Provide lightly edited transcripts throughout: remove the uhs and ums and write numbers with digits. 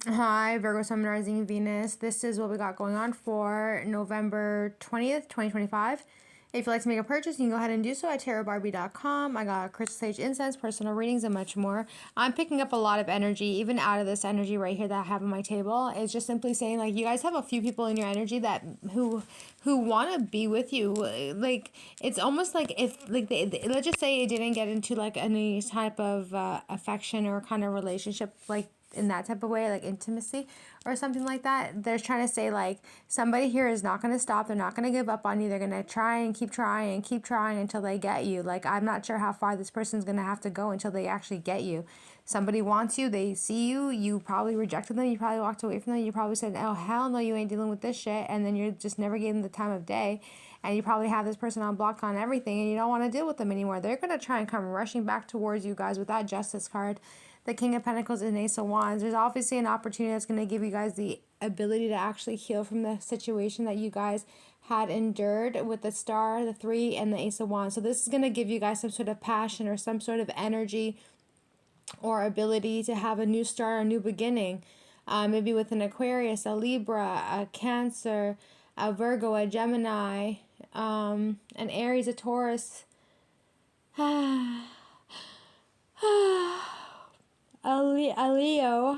Hi, Virgo Sun, Rising Venus. This is what we got going on for November 20th, 2025. If you'd like to make a purchase, you can go ahead and do so at tarotbarbiecom. I got crystal sage incense, personal readings, and much more. I'm picking up a lot of energy, even out of this energy right here that I have on my table. It's just simply saying, like, you guys have a few people in your energy that who want to be with you. Like, it's almost like if, like, let's just say it didn't get into like any type of affection or kind of relationship, like in that type of way, like intimacy or something like that. They're trying to say, like, somebody here is not going to stop. They're not going to give up on you. They're going to try and keep trying until they get you. Like, I'm not sure how far this person's going to have to go until they actually get you. Somebody wants you, they see you, you probably rejected them, you probably walked away from them, you probably said, oh hell no, you ain't dealing with this shit, and then you're just never gave them the time of day, and you probably have this person on block on everything, and you don't want to deal with them anymore. They're going to try and come rushing back towards you guys with that Justice card, the King of Pentacles and Ace of Wands. There's obviously an opportunity that's going to give you guys the ability to actually heal from the situation that you guys had endured with the Star, the Three, and the Ace of Wands. So this is going to give you guys some sort of passion or some sort of energy or ability to have a new start, a new beginning. Maybe with an Aquarius, a Libra, a Cancer, a Virgo, a Gemini, an Aries, a Taurus, a Leo.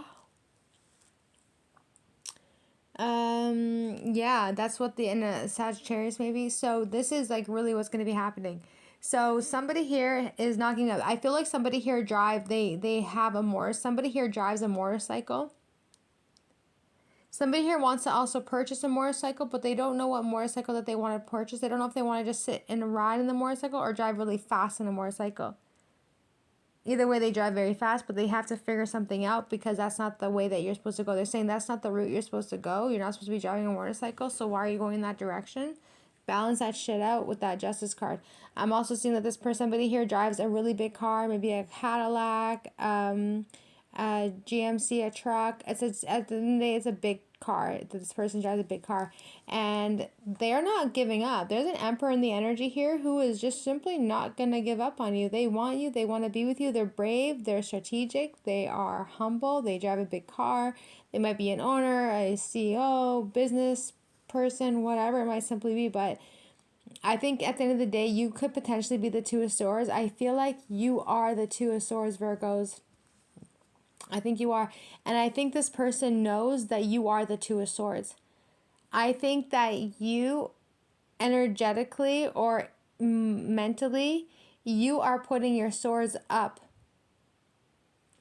Yeah, that's what in a Sagittarius maybe. So this is like really what's going to be happening. So somebody here is knocking up. I feel like somebody here they have somebody here drives a motorcycle. Somebody here wants to also purchase a motorcycle, but they don't know what motorcycle that they want to purchase. They don't know if they want to just sit and ride in the motorcycle or drive really fast in a motorcycle. Either way, they drive very fast, but they have to figure something out because that's not the way that you're supposed to go. They're saying that's not the route you're supposed to go. You're not supposed to be driving a motorcycle, so why are you going in that direction? Balance that shit out with that Justice card. I'm also seeing that somebody here drives a really big car, maybe a Cadillac, a GMC, a truck. At the end of the day, it's a big car. This person drives a big car, and they're not giving up. There's an Emperor in the energy here who is just simply not gonna give up on you. They want you. They want to be with you. They're brave. They're strategic. They are humble. They drive a big car. They might be an owner, a CEO, business person, whatever it might simply be, but I think at the end of the day, you could potentially be the Two of Swords. I feel like you are the Two of Swords, Virgos. I think you are. And I think this person knows that you are the Two of Swords. I think that you energetically or mentally, you are putting your swords up.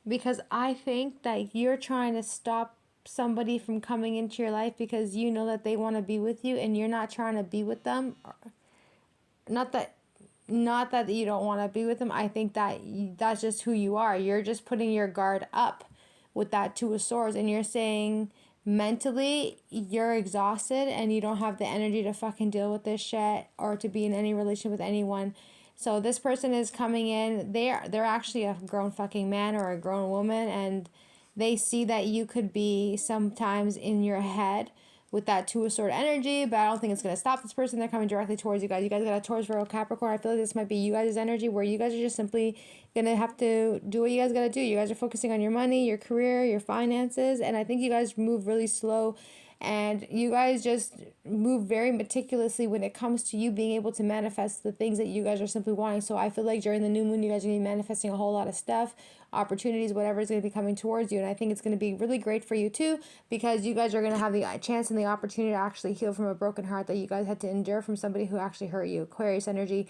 Because I think that you're trying to stop somebody from coming into your life because you know that they want to be with you and you're not trying to be with them. Not that you don't want to be with them. I think that that's just who you are. You're just putting your guard up with that Two of Swords, and you're saying mentally you're exhausted and you don't have the energy to fucking deal with this shit or to be in any relation with anyone. So this person is coming in. They're actually a grown fucking man or a grown woman, and they see that you could be sometimes in your head with that Two of Sword energy, but I don't think it's going to stop this person. They're coming directly towards you guys. You guys got a Taurus, Virgo, Capricorn. I feel like this might be you guys' energy where you guys are just simply going to have to do what you guys got to do. You guys are focusing on your money, your career, your finances, and I think you guys move really slow and you guys just move very meticulously when it comes to you being able to manifest the things that you guys are simply wanting. So I feel like during the new moon, you guys are going to be manifesting a whole lot of stuff, opportunities, whatever is going to be coming towards you. And I think it's going to be really great for you too, because you guys are going to have the chance and the opportunity to actually heal from a broken heart that you guys had to endure from somebody who actually hurt you. Aquarius energy,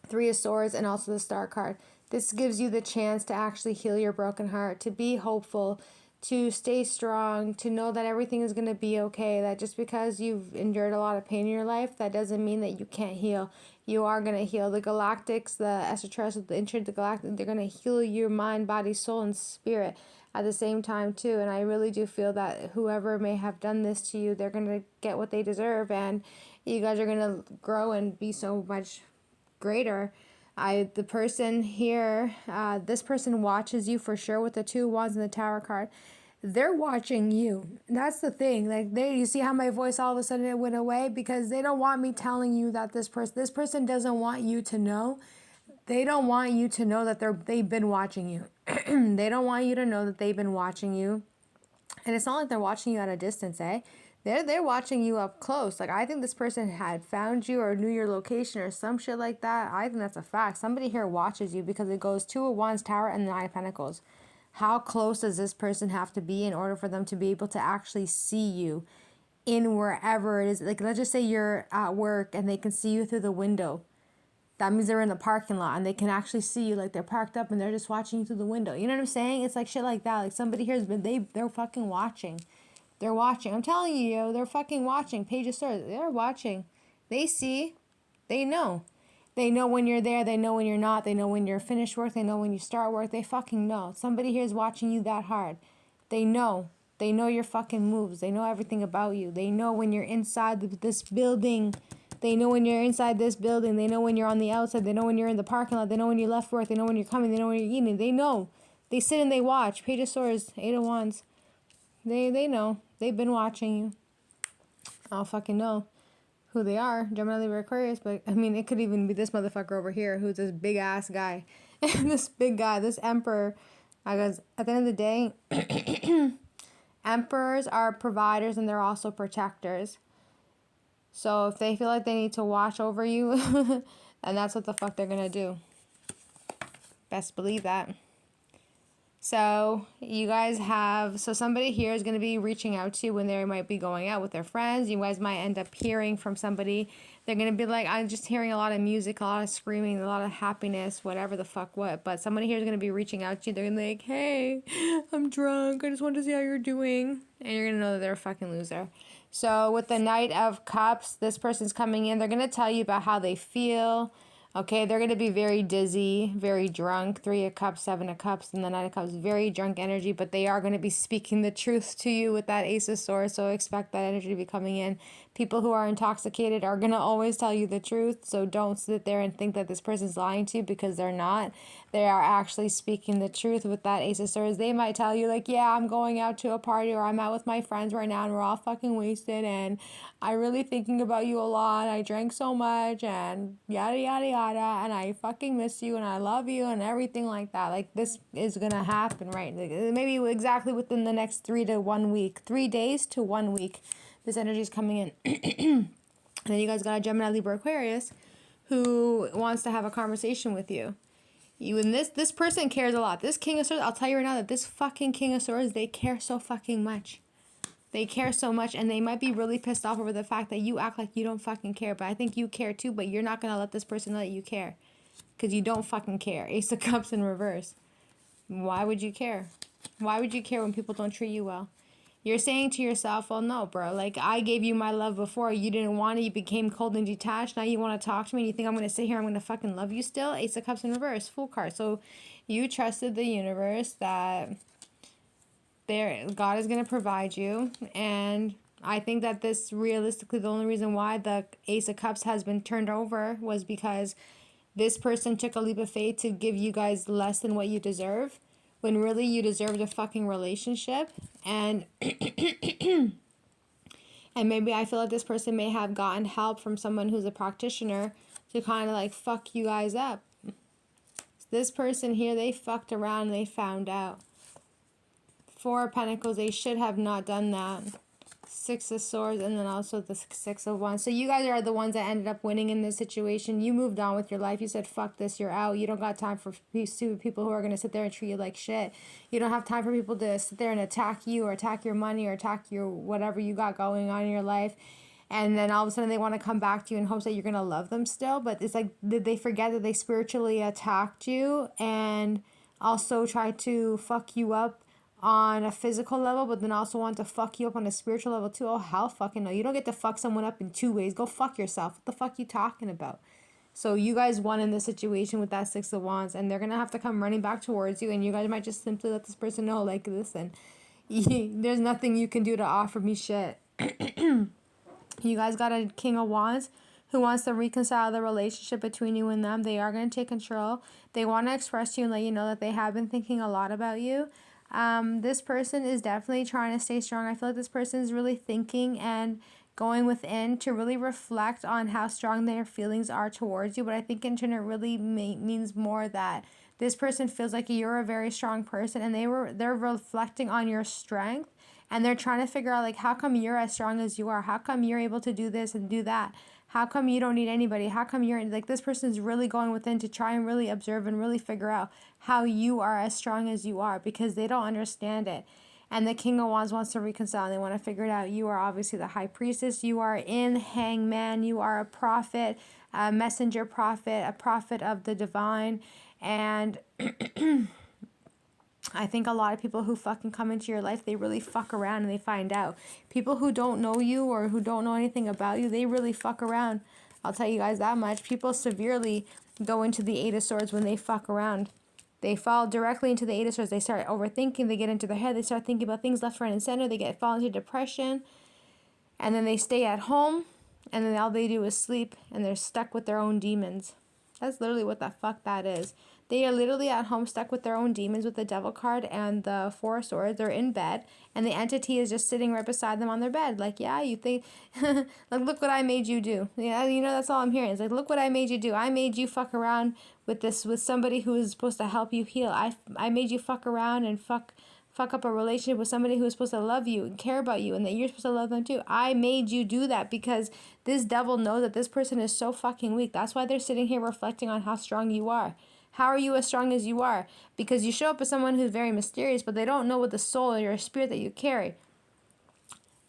Three of Swords, and also the Star card. This gives you the chance to actually heal your broken heart, to be hopeful, to stay strong, to know that everything is going to be okay, that just because you've endured a lot of pain in your life, that doesn't mean that you can't heal. You are going to heal. The Galactics, the Esoteric, the Intergalactic, they're going to heal your mind, body, soul, and spirit at the same time too. And I really do feel that whoever may have done this to you, they're going to get what they deserve, and you guys are going to grow and be so much greater. The person here, this person watches you for sure with the Two of Wands and the Tower card. They're watching you. That's the thing. Like you see how my voice all of a sudden it went away, because they don't want me telling you that this person doesn't want you to know. They don't want you to know that they've been watching you. They don't want you to know that they've been watching you. And it's not like they're watching you at a distance, eh? They're watching you up close. Like, I think this person had found you or knew your location or some shit like that. I think that's a fact. Somebody here watches you because it goes 2 of Wands, Tower, and the 9 of Pentacles. How close does this person have to be in order for them to be able to actually see you in wherever it is? Like, let's just say you're at work and they can see you through the window. That means they're in the parking lot and they can actually see you, like they're parked up and they're just watching you through the window. You know what I'm saying? It's like shit like that. Like, somebody here has been, they're fucking watching. They're watching. I'm telling you, yo, they're fucking watching. Page of Swords, they're watching. They see. They know. They know when you're there. They know when you're not. They know when you're finished work. They know when you start work. They fucking know. Somebody here is watching you that hard. They know. They know your fucking moves. They know everything about you. They know when you're inside this building. They know when you're inside this building. They know when you're on the outside. They know when you're in the parking lot. They know when you left work. They know when you're coming. They know when you're eating. They know. They sit and they watch. Page of Swords, 8 of Wands. They know. They've been watching you. I don't fucking know who they are. Gemini, Libra, Aquarius. But, I mean, it could even be this motherfucker over here who's this big-ass guy. This big guy. This emperor. Because at the end of the day, emperors are providers and they're also protectors. So if they feel like they need to watch over you, and that's what the fuck they're gonna do. Best believe that. So you guys have, so somebody here is going to be reaching out to you when they might be going out with their friends. You guys might end up hearing from somebody. They're going to be like, I'm just hearing a lot of music, a lot of screaming, a lot of happiness, whatever the fuck what. But somebody here is going to be reaching out to you. They're going to be like, hey, I'm drunk. I just want to see how you're doing. And you're going to know that they're a fucking loser. So with the Knight of Cups, this person's coming in. They're going to tell you about how they feel. Okay, they're going to be very dizzy, very drunk. 3 of Cups, 7 of Cups, and the 9 of Cups. Very drunk energy, but they are going to be speaking the truth to you with that Ace of Swords, so expect that energy to be coming in. People who are intoxicated are going to always tell you the truth, so don't sit there and think that this person's lying to you, because they're not. They are actually speaking the truth with that Ace of Swords. They might tell you, like, yeah, I'm going out to a party, or I'm out with my friends right now, and we're all fucking wasted, and I'm really thinking about you a lot. I drank so much, and yada, yada, yada, and I fucking miss you, and I love you, and everything like that. Like, this is gonna happen, right? Like, maybe exactly within the next 3 to 1 week. 3 days to 1 week, this energy is coming in. And then you guys got a Gemini, Libra, Aquarius who wants to have a conversation with you. You and this person cares a lot. This King of Swords, I'll tell you right now that this fucking King of Swords, they care so fucking much. They care so much, and they might be really pissed off over the fact that you act like you don't fucking care. But I think you care too, but you're not going to let this person know that you care. Because you don't fucking care. Ace of Cups in reverse. Why would you care? Why would you care when people don't treat you well? You're saying to yourself, well, no, bro. Like, I gave you my love before. You didn't want it. You became cold and detached. Now you want to talk to me and you think I'm going to sit here, I'm going to fucking love you still? Ace of Cups in reverse. Fool card. So you trusted the universe that God is going to provide you. And I think that this, realistically, the only reason why the Ace of Cups has been turned over was because this person took a leap of faith to give you guys less than what you deserve, when really you deserved a fucking relationship. And and maybe I feel like this person may have gotten help from someone who's a practitioner to kind of like fuck you guys up. This person here, they fucked around and they found out. 4 of Pentacles, they should have not done that. 6 of Swords, and then also the 6 of Wands. So you guys are the ones that ended up winning in this situation. You moved on with your life. You said, fuck this, you're out. You don't got time for stupid people who are going to sit there and treat you like shit. You don't have time for people to sit there and attack you or attack your money or attack your whatever you got going on in your life. And then all of a sudden they want to come back to you in hopes that you're going to love them still. But it's like, did they forget that they spiritually attacked you and also tried to fuck you up on a physical level, but then also want to fuck you up on a spiritual level too? Oh, hell fucking no. You don't get to fuck someone up in 2 ways. Go fuck yourself. What the fuck you talking about? So you guys won in this situation with that 6 of Wands, and they're going to have to come running back towards you, and you guys might just simply let this person know, like, listen, there's nothing you can do to offer me shit. You guys got a King of Wands who wants to reconcile the relationship between you and them. They are going to take control. They want to express to you and let you know that they have been thinking a lot about you. This person is definitely trying to stay strong. I feel like this person is really thinking and going within to really reflect on how strong their feelings are towards you. But I think in turn it really means more that This person feels like you're a very strong person, and they're reflecting on your strength, and they're trying to figure out, like, how come you're as strong as you are? How come you're able to do this and do that? How come you don't need anybody? How come you're like, this person is really going within to try and really observe and really figure out how you are as strong as you are, because they don't understand it. And the King of Wands wants to reconcile, and they want to figure it out. You are obviously the High Priestess. You are in Hangman. You are a prophet, a messenger prophet, a prophet of the divine. And I think a lot of people who fucking come into your life, they really fuck around and they find out. People who don't know you or who don't know anything about you, they really fuck around. I'll tell you guys that much. People severely go into the Eight of Swords when they fuck around. They fall directly into the Eight of Swords. They start overthinking. They get into their head. They start thinking about things left, right, and center. They fall into depression. And then they stay at home. And then all they do is sleep. And they're stuck with their own demons. That's literally what the fuck that is. They are literally at home stuck with their own demons with the Devil card and the Four of Swords. They're in bed, and the entity is just sitting right beside them on their bed. Like, yeah, you think, like, look what I made you do. Yeah, you know, that's all I'm hearing. It's like, look what I made you do. I made you fuck around with somebody who is supposed to help you heal. I made you fuck around and fuck up a relationship with somebody who's supposed to love you and care about you, and that you're supposed to love them too. I made you do that because this devil knows that this person is so fucking weak. That's why they're sitting here reflecting on how strong you are. How are you as strong as you are? Because you show up as someone who's very mysterious, but they don't know what the soul or your spirit that you carry.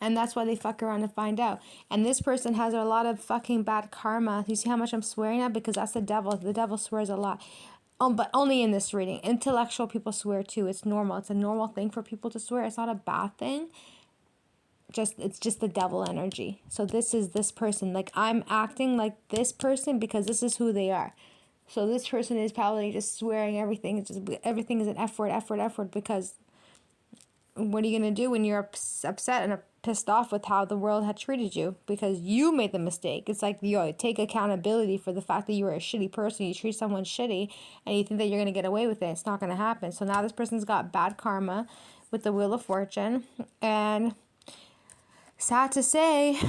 And that's why they fuck around and find out. And this person has a lot of fucking bad karma. You see how much I'm swearing at? Because that's the devil. The devil swears a lot. But only in this reading. Intellectual people swear too. It's normal. It's a normal thing for people to swear. It's not a bad thing. It's just the devil energy. So this is this person. Like, I'm acting like this person because this is who they are. So this person is probably just swearing everything. It's just everything is an F word, because what are you going to do when you're upset and pissed off with how the world had treated you? Because you made the mistake. It's like, you take accountability for the fact that you were a shitty person. You treat someone shitty and you think that you're going to get away with it. It's not going to happen. So now this person's got bad karma with the Wheel of Fortune. And sad to say,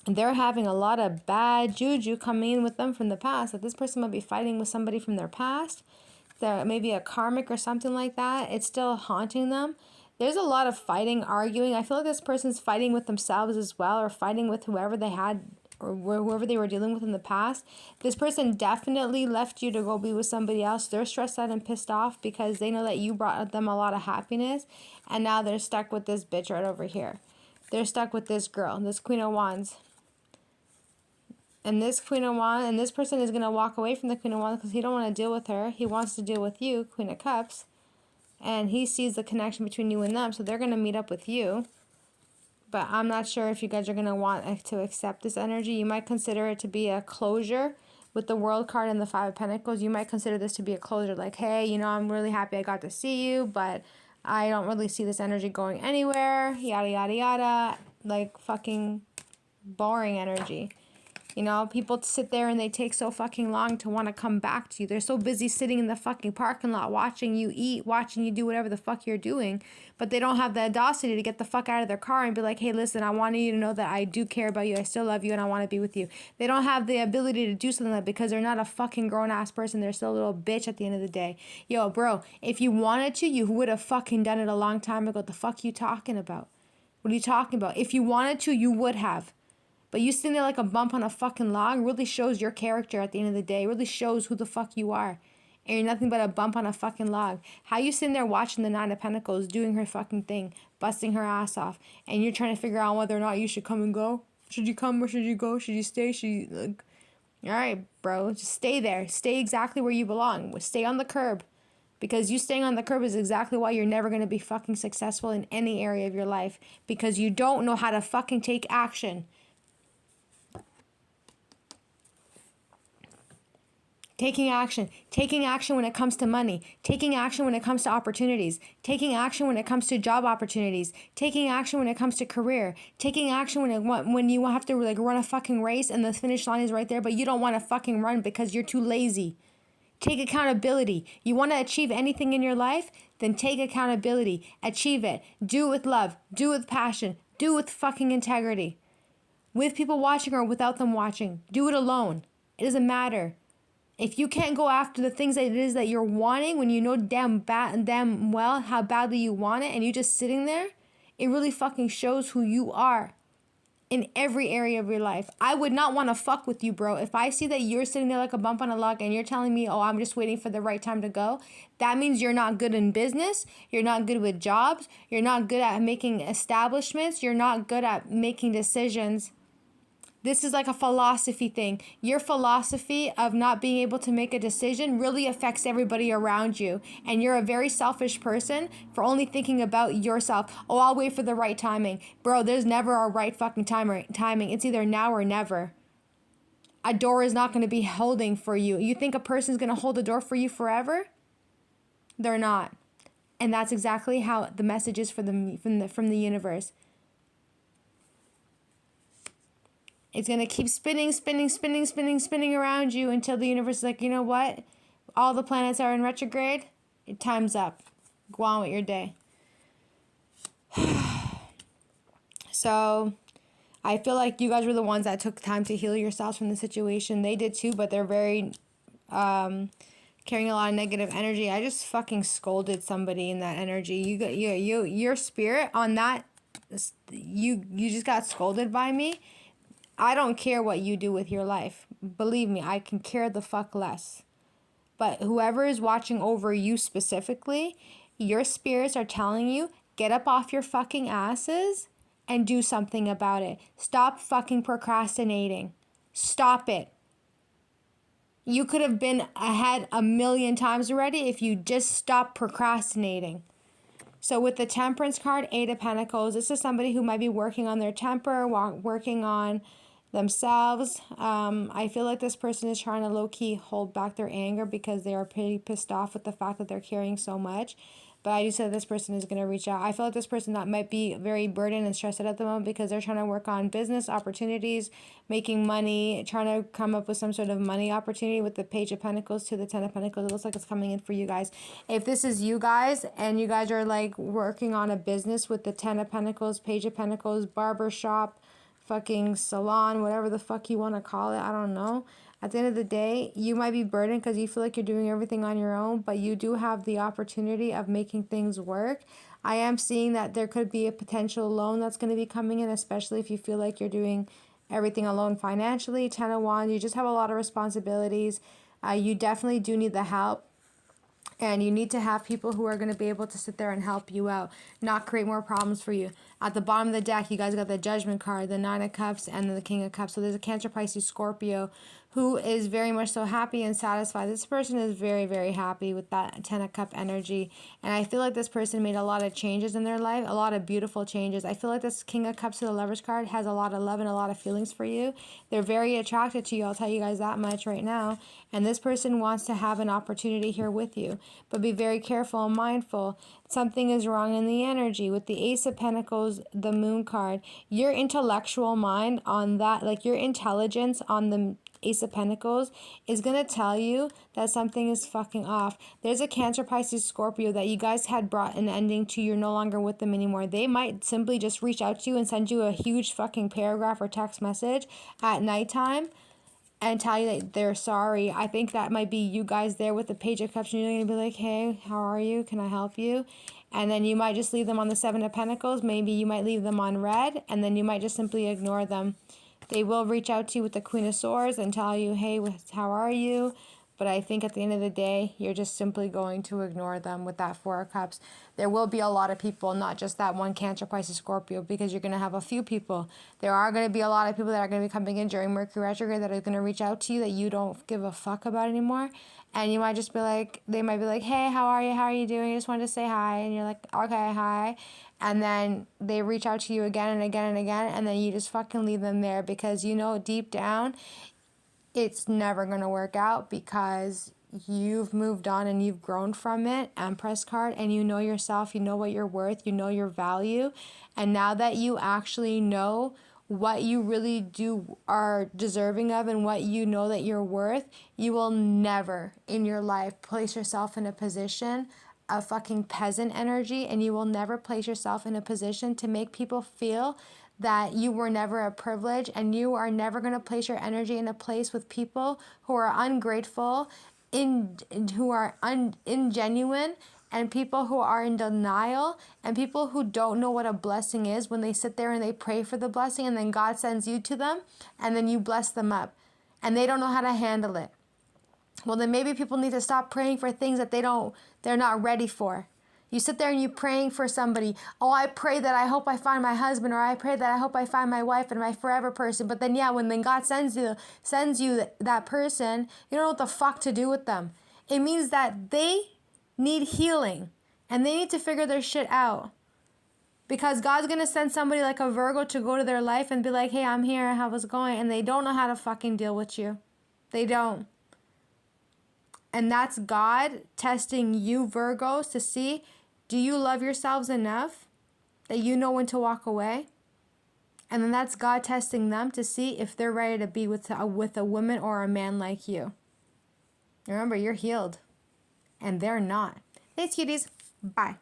they're having a lot of bad juju coming in with them from the past. That this person might be fighting with somebody from their past. Maybe a karmic or something like that. It's still haunting them. There's a lot of fighting, arguing. I feel like this person's fighting with themselves as well, or fighting with whoever they had or whoever they were dealing with in the past. This person definitely left you to go be with somebody else. They're stressed out and pissed off because they know that you brought them a lot of happiness. And now they're stuck with this bitch right over here. They're stuck with this girl, this Queen of Wands. And this Queen of Wands, and this person is going to walk away from the Queen of Wands because he don't want to deal with her. He wants to deal with you, Queen of Cups. And he sees the connection between you and them, so they're going to meet up with you. But I'm not sure if you guys are going to want to accept this energy. You might consider it to be a closure with the World card and the Five of Pentacles. You might consider this to be a closure. Like, hey, you know, I'm really happy I got to see you, but I don't really see this energy going anywhere. Yada, yada, yada. Like, fucking boring energy. You know, people sit there and they take so fucking long to want to come back to you. They're so busy sitting in the fucking parking lot watching you eat, watching you do whatever the fuck you're doing. But they don't have the audacity to get the fuck out of their car and be like, hey, listen, I want you to know that I do care about you. I still love you and I want to be with you. They don't have the ability to do something like that because they're not a fucking grown-ass person. They're still a little bitch at the end of the day. Yo, bro, if you wanted to, you would have fucking done it a long time ago. What the fuck you talking about? What are you talking about? If you wanted to, you would have. But you sitting there like a bump on a fucking log really shows your character at the end of the day. It really shows who the fuck you are. And you're nothing but a bump on a fucking log. How you sitting there watching the Nine of Pentacles doing her fucking thing, busting her ass off, and you're trying to figure out whether or not you should come and go? Should you come or should you go? Should you stay? Should you, like, all right, bro, just stay there. Stay exactly where you belong. Stay on the curb. Because you staying on the curb is exactly why you're never going to be fucking successful in any area of your life. Because you don't know how to fucking take action. Taking action when it comes to money, taking action when it comes to opportunities, taking action when it comes to job opportunities, taking action when it comes to career, taking action when you have to like run a fucking race and the finish line is right there, but you don't want to fucking run because you're too lazy. Take accountability. You want to achieve anything in your life? Then take accountability. Achieve it. Do it with love. Do it with passion. Do it with fucking integrity. With people watching or without them watching. Do it alone. It doesn't matter. If you can't go after the things that it is that you're wanting when you know damn well how badly you want it and you're just sitting there, it really fucking shows who you are in every area of your life. I would not want to fuck with you, bro. If I see that you're sitting there like a bump on a log and you're telling me, oh, I'm just waiting for the right time to go, that means you're not good in business. You're not good with jobs. You're not good at making establishments. You're not good at making decisions. This is like a philosophy thing. Your philosophy of not being able to make a decision really affects everybody around you. And you're a very selfish person for only thinking about yourself. Oh, I'll wait for the right timing. Bro, there's never a right fucking timing. It's either now or never. A door is not going to be holding for you. You think a person's going to hold a door for you forever? They're not. And that's exactly how the message is from the universe. It's going to keep spinning around you until the universe is like, you know what? All the planets are in retrograde. Time's up. Go on with your day. So, I feel like you guys were the ones that took time to heal yourselves from the situation. They did too, but they're very carrying a lot of negative energy. I just fucking scolded somebody in that energy. Your spirit on that, you just got scolded by me. I don't care what you do with your life. Believe me, I can care the fuck less. But whoever is watching over you specifically, your spirits are telling you, get up off your fucking asses and do something about it. Stop fucking procrastinating. Stop it. You could have been ahead 1,000,000 times already if you just stopped procrastinating. So with the Temperance card, 8 of Pentacles, this is somebody who might be working on their temper, working on themselves. I feel like this person is trying to low-key hold back their anger because they are pretty pissed off with the fact that they're carrying so much. But I do say this person is going to reach out. I feel like this person that might be very burdened and stressed out at the moment because they're trying to work on business opportunities, making money, trying to come up with some sort of money opportunity with the Page of Pentacles to the 10 of Pentacles. It looks like it's coming in for you guys. If this is you guys and you guys are like working on a business with the 10 of Pentacles, Page of Pentacles, barber shop, fucking salon, whatever the fuck you want to call it, I don't know. At the end of the day, you might be burdened because you feel like you're doing everything on your own, but you do have the opportunity of making things work. I am seeing that there could be a potential loan that's going to be coming in, especially if you feel like you're doing everything alone financially. 10 of Wands, you just have a lot of responsibilities. You definitely do need the help. And you need to have people who are going to be able to sit there and help you out, not create more problems for you. At the bottom of the deck, you guys got the Judgment card, the 9 of Cups, and the King of Cups. So there's a Cancer, Pisces, Scorpio who is very much so happy and satisfied. This person is very, very happy with that 10 of Cup energy. And I feel like this person made a lot of changes in their life, a lot of beautiful changes. I feel like this King of Cups to the Lovers card has a lot of love and a lot of feelings for you. They're very attracted to you. I'll tell you guys that much right now. And this person wants to have an opportunity here with you. But be very careful and mindful. Something is wrong in the energy. With the Ace of Pentacles, the Moon card, your intellectual mind on that, like your intelligence on the Ace of Pentacles is going to tell you that something is fucking off. There's a Cancer, Pisces, Scorpio that you guys had brought an ending to. You're no longer with them anymore. They might simply just reach out to you and send you a huge fucking paragraph or text message at nighttime and tell you that they're sorry. I think that might be you guys there with the Page of Cups and you're going to be like, hey, how are you? Can I help you? And then you might just leave them on the 7 of Pentacles. Maybe you might leave them on red and then you might just simply ignore them. They will reach out to you with the Queen of Swords and tell you, hey, how are you? But I think at the end of the day, you're just simply going to ignore them with that 4 of Cups. There will be a lot of people, not just that one Cancer, Pisces, Scorpio, because you're going to have a few people. There are going to be a lot of people that are going to be coming in during Mercury retrograde that are going to reach out to you that you don't give a fuck about anymore. And you might just be like, they might be like, hey, how are you? How are you doing? I just wanted to say hi. And you're like, okay, hi. And then they reach out to you again and again and again. And then you just fucking leave them there because you know deep down it's never going to work out because you've moved on and you've grown from it. Empress card, and you know yourself, you know what you're worth, you know your value. And now that you actually know what you really do are deserving of and what you know that you're worth, you will never in your life place yourself in a position of fucking peasant energy, and you will never place yourself in a position to make people feel that you were never a privilege, and you are never going to place your energy in a place with people who are ungrateful, who are ingenuine, and people who are in denial, and people who don't know what a blessing is when they sit there and they pray for the blessing, and then God sends you to them, and then you bless them up, and they don't know how to handle it. Well, then maybe people need to stop praying for things that they're not ready for. You sit there and you praying for somebody. Oh, I pray that I hope I find my husband, or I pray that I hope I find my wife and my forever person. But then, yeah, when then God sends you that person, you don't know what the fuck to do with them. It means that they need healing, and they need to figure their shit out. Because God's going to send somebody like a Virgo to go to their life and be like, hey, I'm here, how's it going? And they don't know how to fucking deal with you. They don't. And that's God testing you, Virgos, to see, do you love yourselves enough that you know when to walk away? And then that's God testing them to see if they're ready to be with a woman or a man like you. Remember, you're healed. And they're not. Thanks, cuties. Bye.